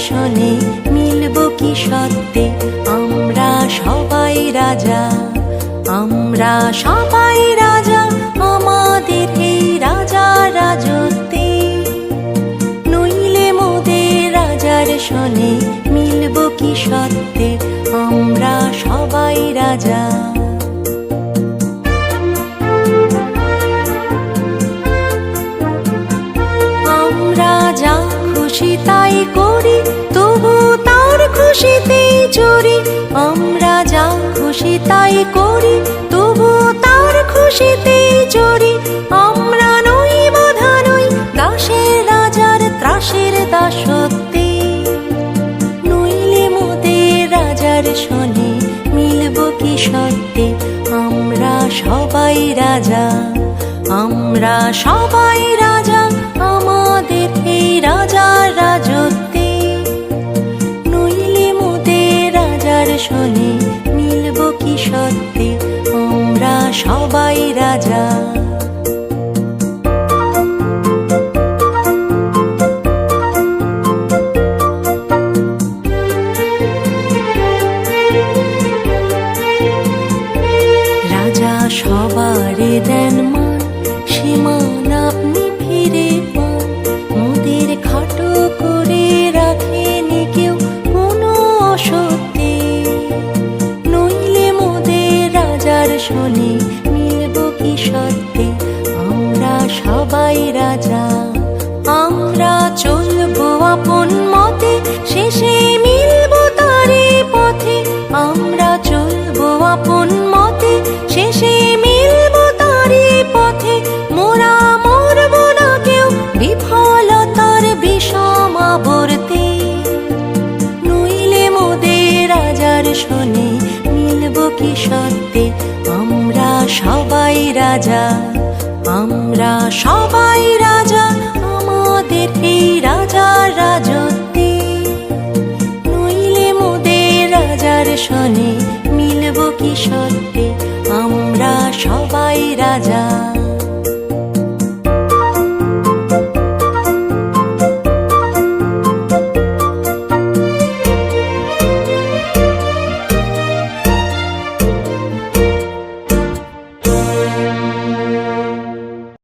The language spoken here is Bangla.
শোনে মিলব কি সত্যে আমরা সবাই রাজা, আমরা সবাই রাজা আমাদের এই রাজা রাজত্বে। নইলে মোদের রাজার শোনে মিলব কি সত্যে আমরা সবাই রাজা। আমরা যা খুশি তাই করি তবু তার খুশিতেই চড়ি, আমরা যা খুশি তাই করি তবু তার খুশিতেই চড়ি। আমরা নই বাধা নই দাসের রাজার ত্রাসের দাসত্বে। নইলে মোদের রাজার শোনে মিলব কি সত্যে আমরা সবাই রাজা, আমরা সবাই রাজা আমাদের এই রাজা রাজত্বে। নইলে মোদের রাজার শোনে মিলব কি সত্যে আমরা সবাই রাজা। রাজা সবারে দেন মান, সীমান আপনি ফিরে পান। মোদের খাটো করে রাখেনি কেউ কোনো অসত্যে। নইলে মোদের রাজার শোনে মিলব কি সত্যে আমরা সবাই রাজা। আমরা চলবো আপন মতে শেষে মিলব তারই পথে, আমরা চলবো আপন মতে শেষে মিলব তারই পথে। মোরা মরব না কেউ বিফলতার বিষম আবর্তে। নইলে মোদের রাজার শোনে মিলব কি সত্যে আমরা সবাই রাজা, আমরা সবাই রাজা আমাদের এই রাজা